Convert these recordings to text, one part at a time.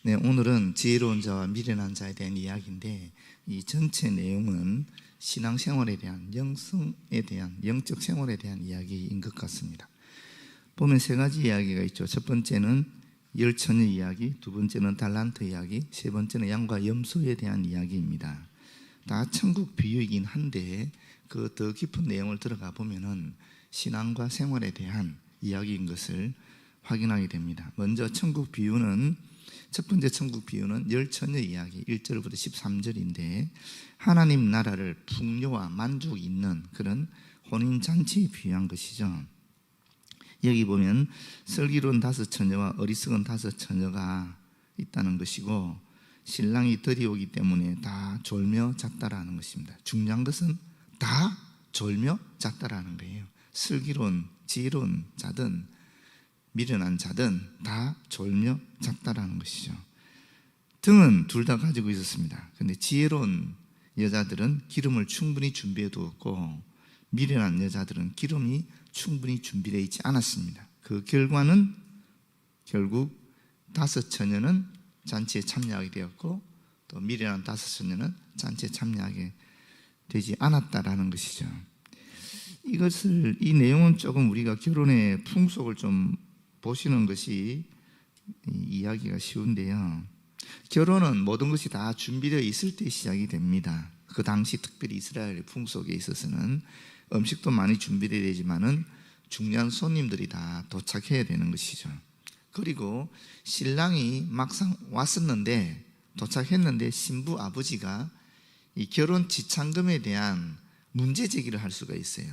네, 오늘은 지혜로운 자와 미련한 자에 대한 이야기인데, 이 전체 내용은 신앙생활에 대한, 영성에 대한, 영적 생활에 대한 이야기인 것 같습니다. 보면 세 가지 이야기가 있죠. 첫 번째는 열처녀 이야기, 두 번째는 달란트 이야기, 세 번째는 양과 염소에 대한 이야기입니다. 다 천국 비유이긴 한데 그 더 깊은 내용을 들어가 보면은 신앙과 생활에 대한 이야기인 것을 확인하게 됩니다. 먼저 천국 비유는, 첫 번째 천국 비유는 열처녀 이야기 1절부터 13절인데 하나님 나라를 풍요와 만족이 있는 그런 혼인잔치에 비유한 것이죠. 여기 보면 슬기로운 5처녀와 어리석은 5처녀가 있다는 것이고, 신랑이 들이오기 때문에 다 졸며 잤다라는 것입니다. 중요한 것은 다 졸며 잤다라는 거예요. 슬기로운, 지혜로운 자든 미련한 자든 다 졸며 잤다라는 것이죠. 등은 둘 다 가지고 있었습니다. 그런데 지혜로운 여자들은 기름을 충분히 준비해 두었고, 미련한 여자들은 기름이 충분히 준비되어 있지 않았습니다. 그 결과는 결국 5처녀는 잔치에 참여하게 되었고, 또 미련한 5처녀는 잔치에 참여하게 되지 않았다라는 것이죠. 이 내용은 조금 우리가 결혼의 풍속을 좀 보시는 것이 이해하기가 쉬운데요. 결혼은 모든 것이 다 준비되어 있을 때 시작이 됩니다. 그 당시 특별히 이스라엘의 풍속에 있어서는 음식도 많이 준비되어야 되지만은 중요한 손님들이 다 도착해야 되는 것이죠. 그리고 신랑이 막상 왔었는데, 도착했는데 신부 아버지가 이 결혼 지참금에 대한 문제 제기를 할 수가 있어요.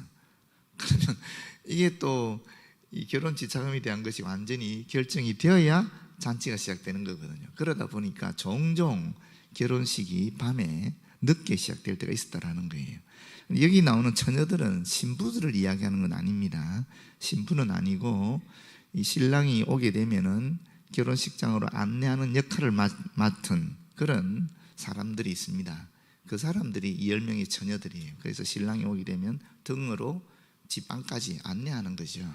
그러면 이게 또 이 결혼 지참금에 대한 것이 완전히 결정이 되어야 잔치가 시작되는 거거든요. 그러다 보니까 종종 결혼식이 밤에 늦게 시작될 때가 있었다라는 거예요. 여기 나오는 처녀들은 신부들을 이야기하는 건 아닙니다. 신부는 아니고, 이 신랑이 오게 되면은 결혼식장으로 안내하는 역할을 맡은 그런 사람들이 있습니다. 그 사람들이 10명의 처녀들이에요. 그래서 신랑이 오게 되면 등으로 집 안까지 안내하는 거죠.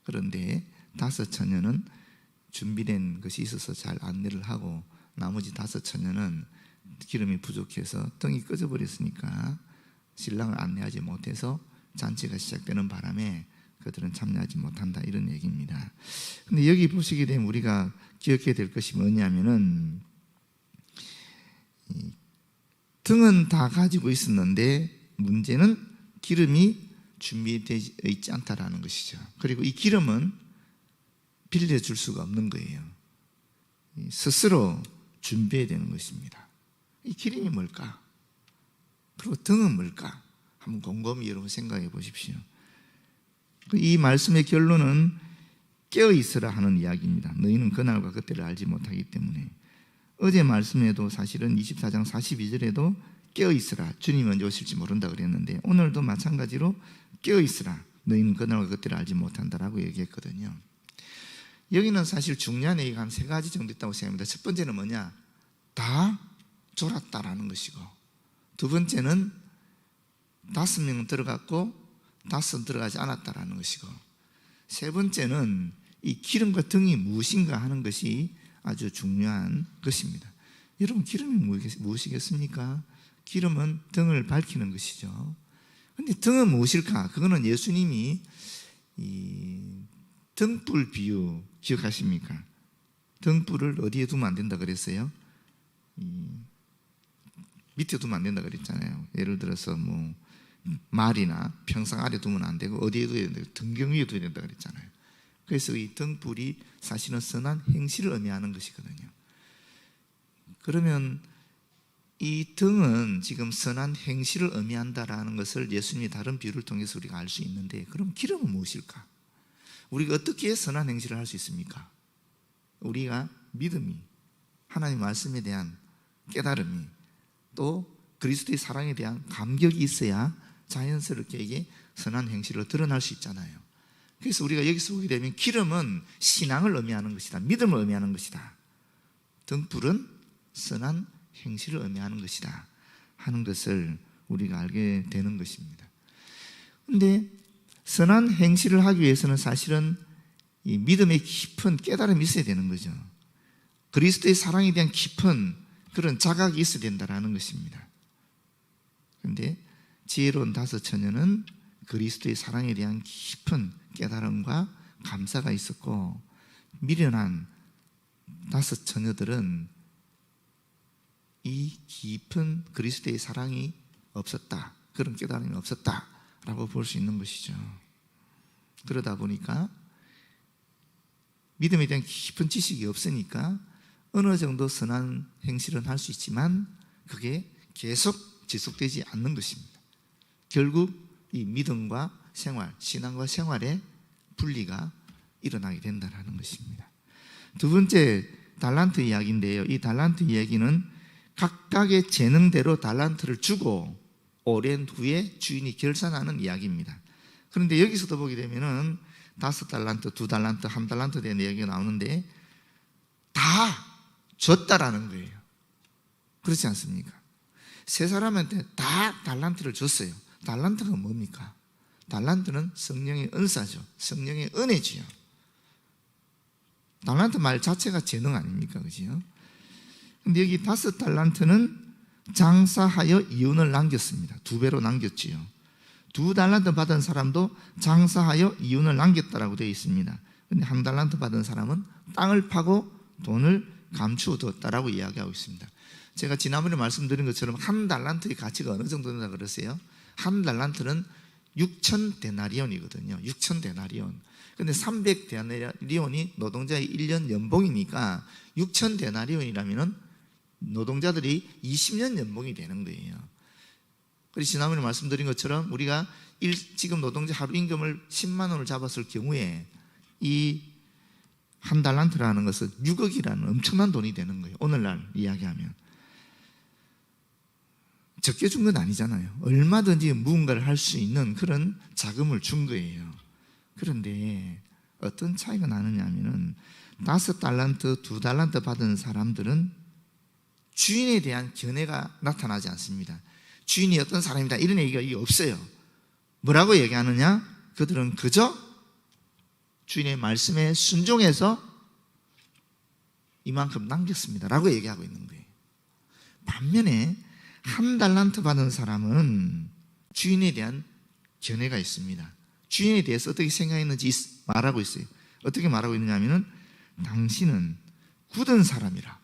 그런데 5처녀는 준비된 것이 있어서 잘 안내를 하고, 나머지 5처녀는 기름이 부족해서 등이 꺼져버렸으니까 신랑을 안내하지 못해서 잔치가 시작되는 바람에 그들은 참여하지 못한다, 이런 얘기입니다. 근데 여기 보시게 되면 우리가 기억해야 될 것이 뭐냐면은, 등은 다 가지고 있었는데 문제는 기름이 준비되어 있지 않다라는 것이죠. 그리고 이 기름은 빌려줄 수가 없는 거예요. 스스로 준비해야 되는 것입니다. 이 기름이 뭘까? 그리고 등은 뭘까? 한번 곰곰이 여러분 생각해 보십시오. 이 말씀의 결론은 깨어있으라 하는 이야기입니다. 너희는 그날과 그때를 알지 못하기 때문에. 어제 말씀에도 사실은 24장 42절에도 깨어있으라, 주님이 언제 오실지 모른다 그랬는데, 오늘도 마찬가지로 깨어있으라, 너희는 그날과 그때를 알지 못한다라고 얘기했거든요. 여기는 사실 중요한 얘기가 한 3가지 정도 있다고 생각합니다. 첫 번째는 뭐냐? 다 졸았다라는 것이고, 두 번째는 5명은 들어갔고 5은 들어가지 않았다라는 것이고, 세 번째는 이 기름과 등이 무엇인가 하는 것이 아주 중요한 것입니다. 여러분, 기름이 무엇이겠습니까? 기름은 등을 밝히는 것이죠. 그런데 등은 무엇일까? 그거는 예수님이 이 등불 비유 기억하십니까? 등불을 어디에 두면 안 된다 그랬어요? 밑에 두면 안 된다 그랬잖아요. 예를 들어서 뭐 말이나 평상 아래 두면 안 되고, 어디에 둬야 된다, 등경 위에 둬야 된다 그랬잖아요. 그래서 이 등불이 사실은 선한 행실을 의미하는 것이거든요. 그러면 이 등은 지금 선한 행실을 의미한다라는 것을 예수님이 다른 비유를 통해서 우리가 알 수 있는데, 그럼 기름은 무엇일까? 우리가 어떻게 선한 행실을 할 수 있습니까? 우리가 믿음이, 하나님 말씀에 대한 깨달음이, 또 그리스도의 사랑에 대한 감격이 있어야 자연스럽게 이게 선한 행실로 드러날 수 있잖아요. 그래서 우리가 여기서 보게 되면 기름은 신앙을 의미하는 것이다, 믿음을 의미하는 것이다, 등불은 선한 행실을 의미하는 것이다 하는 것을 우리가 알게 되는 것입니다. 그런데 선한 행실을 하기 위해서는 사실은 이 믿음의 깊은 깨달음이 있어야 되는 거죠. 그리스도의 사랑에 대한 깊은 그런 자각이 있어야 된다는 것입니다. 그런데 지혜로운 다섯 처녀는 그리스도의 사랑에 대한 깊은 깨달음과 감사가 있었고, 미련한 다섯 처녀들은 이 깊은 그리스도의 사랑이 없었다, 그런 깨달음이 없었다라고 볼 수 있는 것이죠. 그러다 보니까 믿음에 대한 깊은 지식이 없으니까 어느 정도 선한 행실은 할 수 있지만 그게 계속 지속되지 않는 것입니다. 결국 이 믿음과 생활, 신앙과 생활의 분리가 일어나게 된다는 것입니다. 두 번째 달란트 이야기인데요, 이 달란트 이야기는 각각의 재능대로 달란트를 주고 오랜 후에 주인이 결산하는 이야기입니다. 그런데 여기서도 보게 되면은 5달란트, 2달란트, 1달란트 된 이야기가 나오는데 다 줬다라는 거예요. 그렇지 않습니까? 세 사람한테 다 달란트를 줬어요. 달란트가 뭡니까? 달란트는 성령의 은사죠. 성령의 은혜지요. 달란트 말 자체가 재능 아닙니까? 그죠? 근데 여기 5달란트는 장사하여 이윤을 남겼습니다. 2배로 남겼지요. 2달란트 받은 사람도 장사하여 이윤을 남겼다라고 되어 있습니다. 근데 1달란트 받은 사람은 땅을 파고 돈을 감추어 두었다라고 이야기하고 있습니다. 제가 지난번에 말씀드린 것처럼 1달란트의 가치가 어느 정도 된다 그러세요? 1달란트는 6,000데나리온이거든요. 6,000데나리온. 근데 300데나리온이 노동자의 1년 연봉이니까 6,000데나리온이라면은 노동자들이 20년 연봉이 되는 거예요. 그래서 지난번에 말씀드린 것처럼 우리가 지금 노동자 하루 임금을 10만 원을 잡았을 경우에 이 1달란트라는 것은 6억이라는 엄청난 돈이 되는 거예요. 오늘날 이야기하면. 적게 준 건 아니잖아요. 얼마든지 무언가를 할 수 있는 그런 자금을 준 거예요. 그런데 어떤 차이가 나느냐 하면은 5달란트, 2달란트 받은 사람들은 주인에 대한 견해가 나타나지 않습니다. 주인이 어떤 사람이다 이런 얘기가 없어요. 뭐라고 얘기하느냐? 그들은 그저 주인의 말씀에 순종해서 이만큼 남겼습니다 라고 얘기하고 있는 거예요. 반면에 1달란트 받은 사람은 주인에 대한 견해가 있습니다. 주인에 대해서 어떻게 생각했는지 말하고 있어요. 어떻게 말하고 있느냐 하면은 당신은 굳은 사람이라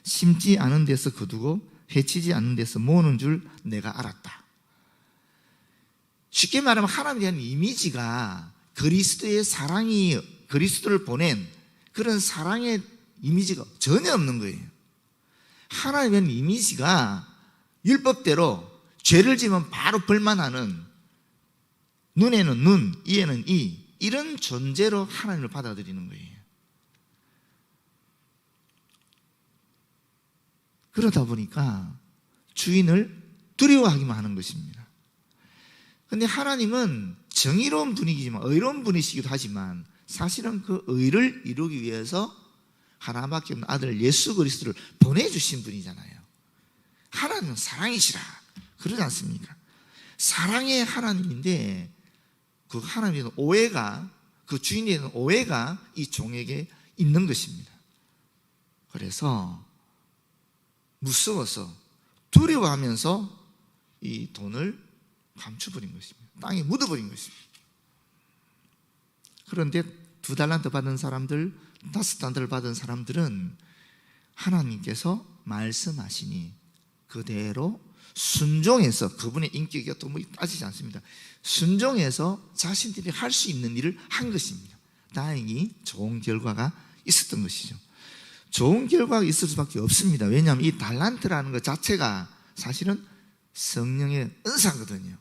심지 않은 데서 거두고 해치지 않는 데서 모으는 줄 내가 알았다. 쉽게 말하면 하나님에 대한 이미지가 그리스도의 사랑이, 그리스도를 보낸 그런 사랑의 이미지가 전혀 없는 거예요. 하나님에 대한 이미지가 율법대로 죄를 지면 바로 벌만하는, 눈에는 눈, 이에는 이, 이런 존재로 하나님을 받아들이는 거예요. 그러다 보니까 주인을 두려워하기만 하는 것입니다. 그런데 하나님은 정의로운 분이지만, 의로운 분이시기도 하지만 사실은 그 의를 이루기 위해서 하나밖에 없는 아들 예수 그리스도를 보내주신 분이잖아요. 하나님은 사랑이시라 그러지 않습니까? 사랑의 하나님인데 그 하나님에 대한 오해가, 그 주인에 대한 오해가 이 종에게 있는 것입니다. 그래서 무서워서 두려워하면서 이 돈을 감춰버린 것입니다. 땅에 묻어버린 것입니다. 그런데 2달란트 받은 사람들, 5달란트를 받은 사람들은 하나님께서 말씀하시니 그대로 순종해서, 그분의 인격이 또 뭐 따지지 않습니다. 순종해서 자신들이 할 수 있는 일을 한 것입니다. 다행히 좋은 결과가 있었던 것이죠. 좋은 결과가 있을 수밖에 없습니다. 왜냐하면 이 달란트라는 것 자체가 사실은 성령의 은사거든요.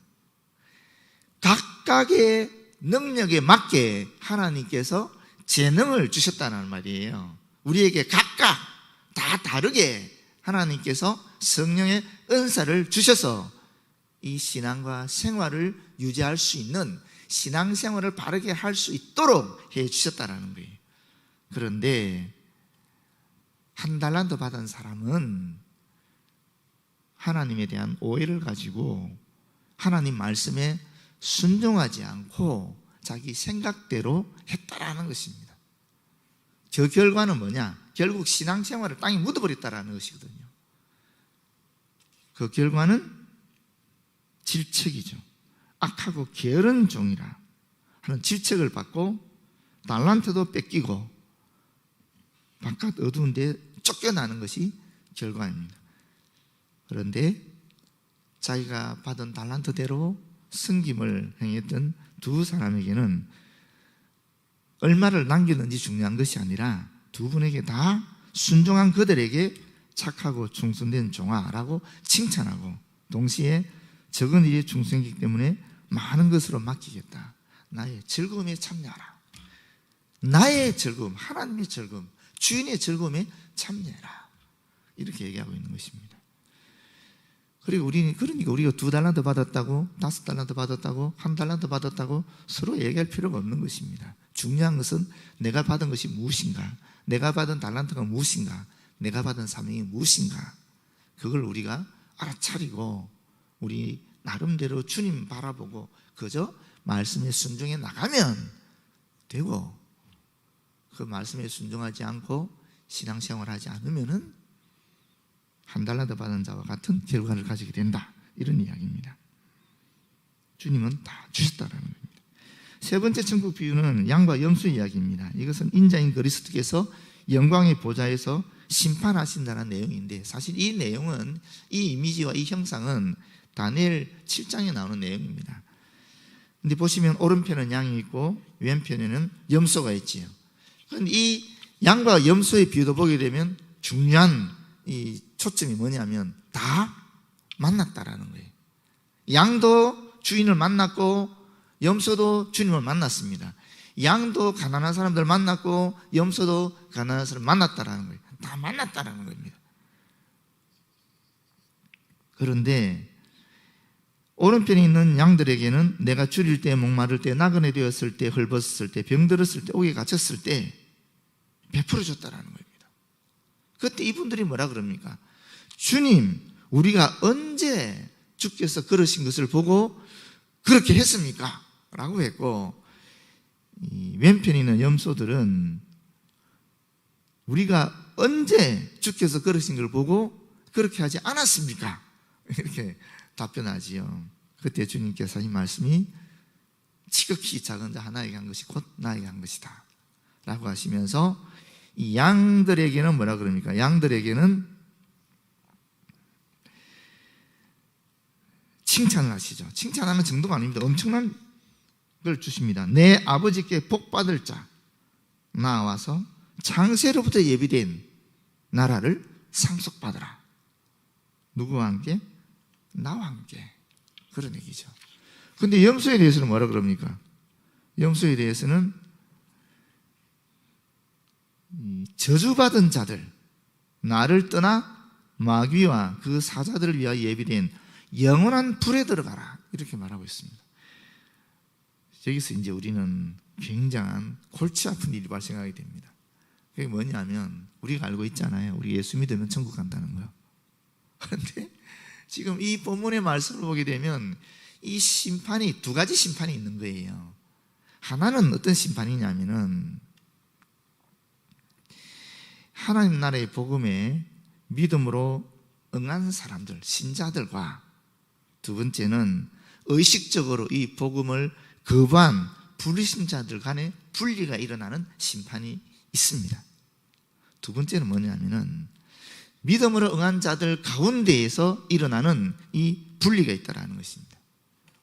각각의 능력에 맞게 하나님께서 재능을 주셨다는 말이에요. 우리에게 각각 다 다르게 하나님께서 성령의 은사를 주셔서 이 신앙과 생활을 유지할 수 있는, 신앙생활을 바르게 할 수 있도록 해 주셨다는 거예요. 그런데 1달란트 받은 사람은 하나님에 대한 오해를 가지고 하나님 말씀에 순종하지 않고 자기 생각대로 했다라는 것입니다. 저 결과는 뭐냐? 결국 신앙생활을 땅에 묻어버렸다라는 것이거든요. 그 결과는 질책이죠. 악하고 게으른 종이라 하는 질책을 받고 달란트도 뺏기고 바깥 어두운 데 쫓겨나는 것이 결과입니다. 그런데 자기가 받은 달란트대로 섬김을 행했던 두 사람에게는 얼마를 남겼는지 중요한 것이 아니라 두 분에게 다 순종한 그들에게 착하고 충성된 종아라고 칭찬하고 동시에 적은 일에 충성이기 때문에 많은 것으로 맡기겠다. 나의 즐거움에 참여하라. 나의 즐거움, 하나님의 즐거움, 주인의 즐거움에 참여해라. 이렇게 얘기하고 있는 것입니다. 그러니까 우리가 2달란트 받았다고, 5달란트 받았다고, 1달란트 받았다고 서로 얘기할 필요가 없는 것입니다. 중요한 것은 내가 받은 것이 무엇인가, 내가 받은 달란트가 무엇인가, 내가 받은 사명이 무엇인가, 그걸 우리가 알아차리고 우리 나름대로 주님 바라보고 그저 말씀에 순종해 나가면 되고, 그 말씀에 순종하지 않고 신앙생활을 하지 않으면은 1달란트 받은 자와 같은 결과를 가지게 된다, 이런 이야기입니다. 주님은 다 주셨다라는 겁니다. 세 번째 천국 비유는 양과 염소 이야기입니다. 이것은 인자인 그리스도께서 영광의 보좌에서 심판하신다는 내용인데, 사실 이 내용은, 이 이미지와 이 형상은 다니엘 7장에 나오는 내용입니다. 근데 보시면 오른편은 양이 있고 왼편에는 염소가 있지요. 그런데 이 양과 염소의 비유도 보게 되면 중요한 이 초점이 뭐냐면 다 만났다라는 거예요. 양도 주인을 만났고 염소도 주님을 만났습니다. 양도 가난한 사람들 만났고 염소도 가난한 사람 만났다라는 거예요. 다 만났다라는 겁니다. 그런데 오른편에 있는 양들에게는 내가 줄일 때, 목마를 때, 나그네 되었을 때, 헐벗었을 때, 병들었을 때, 옥에 갇혔을 때 베풀어 줬다라는 겁니다. 그때 이분들이 뭐라 그럽니까? 주님, 우리가 언제 주께서 그러신 것을 보고 그렇게 했습니까? 라고 했고, 이 왼편에 있는 염소들은 우리가 언제 주께서 그러신 걸 보고 그렇게 하지 않았습니까? 이렇게 답변하지요. 그때 주님께서 이 말씀이 지극히 작은 자 하나에게 한 것이 곧 나에게 한 것이다 라고 하시면서 이 양들에게는 뭐라 그럽니까? 양들에게는 칭찬을 하시죠. 칭찬하는 정도가 아닙니다. 엄청난 걸 주십니다. 내 아버지께 복받을 자 나와서 창세로부터 예비된 나라를 상속받으라. 누구와 함께? 나와 함께. 그런 얘기죠. 그런데 염소에 대해서는 뭐라 그럽니까? 염소에 대해서는 저주받은 자들, 나를 떠나 마귀와 그 사자들을 위하여 예비된 영원한 불에 들어가라, 이렇게 말하고 있습니다. 여기서 이제 우리는 굉장한 골치 아픈 일이 발생하게 됩니다. 그게 뭐냐면 우리가 알고 있잖아요. 우리 예수 믿으면 천국 간다는 거요. 그런데 지금 이 본문의 말씀을 보게 되면 이 심판이 두 가지 심판이 있는 거예요. 하나는 어떤 심판이냐면은 하나님 나라의 복음에 믿음으로 응한 사람들, 신자들과, 두 번째는 의식적으로 이 복음을 거부한 불신자들 간에 분리가 일어나는 심판이 있습니다. 두 번째는 뭐냐면은 믿음으로 응한 자들 가운데에서 일어나는 이 분리가 있다는 것입니다.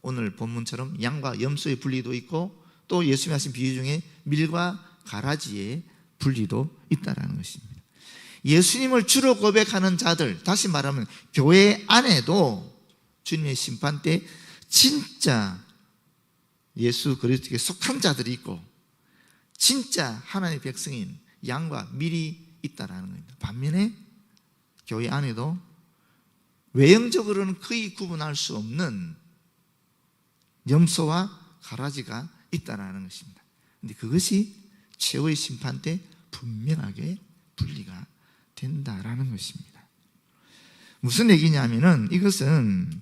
오늘 본문처럼 양과 염소의 분리도 있고, 또 예수님이 하신 비유 중에 밀과 가라지의 분리도 있다는 것입니다. 예수님을 주로 고백하는 자들, 다시 말하면 교회 안에도 주님의 심판 때 진짜 예수 그리스도께 속한 자들이 있고, 진짜 하나님의 백성인 양과 밀이 있다는 겁니다. 반면에 교회 안에도 외형적으로는 거의 구분할 수 없는 염소와 가라지가 있다는 것입니다. 그런데 그것이 최후의 심판 때 분명하게 분리가 된다라는 것입니다. 무슨 얘기냐면은 이것은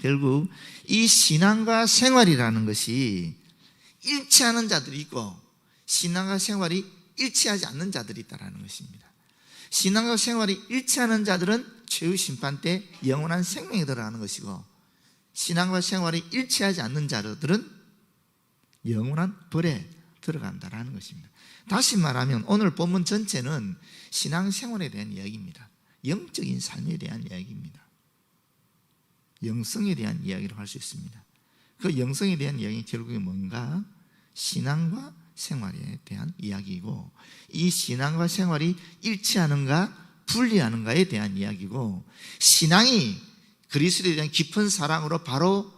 결국 이 신앙과 생활이라는 것이 일치하는 자들이 있고 신앙과 생활이 일치하지 않는 자들이 있다는 것입니다. 신앙과 생활이 일치하는 자들은 최후 심판 때 영원한 생명에 들어가는 것이고, 신앙과 생활이 일치하지 않는 자들은 영원한 벌에 들어간다는 것입니다. 다시 말하면 오늘 본문 전체는 신앙생활에 대한 이야기입니다. 영적인 삶에 대한 이야기입니다. 영성에 대한 이야기를 할 수 있습니다. 그 영성에 대한 이야기는 결국에 뭔가? 신앙과 생활에 대한 이야기이고, 이 신앙과 생활이 일치하는가 분리하는가에 대한 이야기고, 신앙이 그리스도에 대한 깊은 사랑으로 바로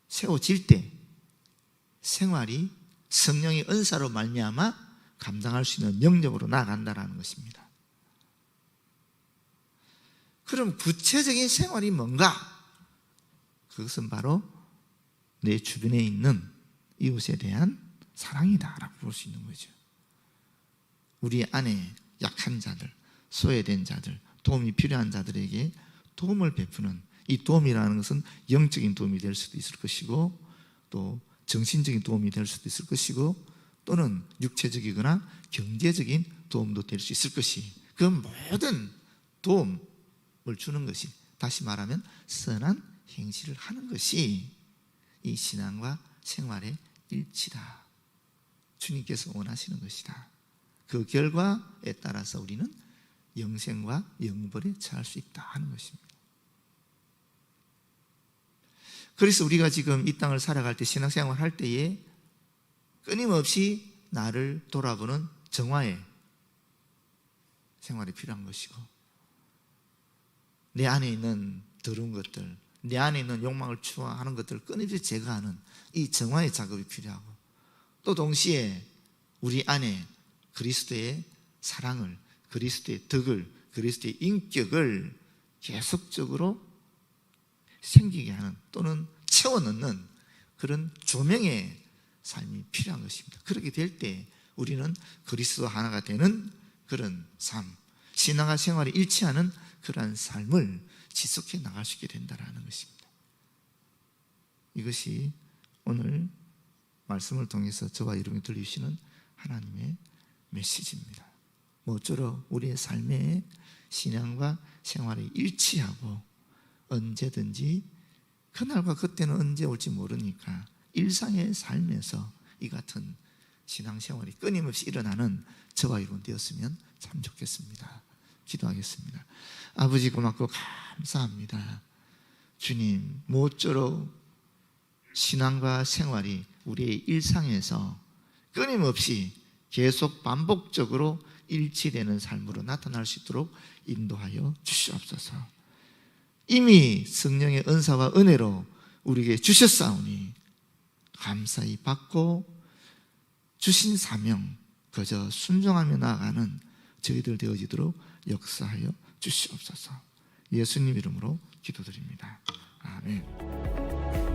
세워질 때 생활이 성령의 은사로 말미암아 감당할 수 있는 영역으로 나아간다는 것입니다. 그럼 구체적인 생활이 뭔가? 그것은 바로 내 주변에 있는 이웃에 대한 사랑이다라고 볼 수 있는 거죠. 우리 안에 약한 자들, 소외된 자들, 도움이 필요한 자들에게 도움을 베푸는, 이 도움이라는 것은 영적인 도움이 될 수도 있을 것이고, 또 정신적인 도움이 될 수도 있을 것이고, 또는 육체적이거나 경제적인 도움도 될 수 있을 것이, 그 모든 도움을 주는 것이, 다시 말하면 선한 행실을 하는 것이 이 신앙과 생활의 일치다. 주님께서 원하시는 것이다. 그 결과에 따라서 우리는 영생과 영벌에 처할 수 있다 하는 것입니다. 그래서 우리가 지금 이 땅을 살아갈 때, 신앙생활 할 때에 끊임없이 나를 돌아보는 정화의 생활이 필요한 것이고, 내 안에 있는 더러운 것들, 내 안에 있는 욕망을 추구하는 것들을 끊임없이 제거하는 이 정화의 작업이 필요하고, 또 동시에 우리 안에 그리스도의 사랑을, 그리스도의 덕을, 그리스도의 인격을 계속적으로 생기게 하는, 또는 채워넣는 그런 조명의 삶이 필요한 것입니다. 그렇게 될 때 우리는 그리스도 하나가 되는 그런 삶, 신앙과 생활이 일치하는 그러한 삶을 지속해 나갈 수 있게 된다는 것입니다. 이것이 오늘 말씀을 통해서 저와 여러분이 들리시는 하나님의 메시지입니다. 모쪼록 우리의 삶에 신앙과 생활이 일치하고, 언제든지, 그날과 그때는 언제 올지 모르니까 일상의 삶에서 이 같은 신앙생활이 끊임없이 일어나는 저와 여러분 되었으면 참 좋겠습니다. 기도하겠습니다. 아버지, 고맙고 감사합니다. 주님, 모쪼록 신앙과 생활이 우리의 일상에서 끊임없이 계속 반복적으로 일치되는 삶으로 나타날 수 있도록 인도하여 주시옵소서. 이미 성령의 은사와 은혜로 우리에게 주셨사오니 감사히 받고, 주신 사명 그저 순종하며 나아가는 저희들 되어지도록 역사하여 주시옵소서. 예수님 이름으로 기도드립니다. 아멘.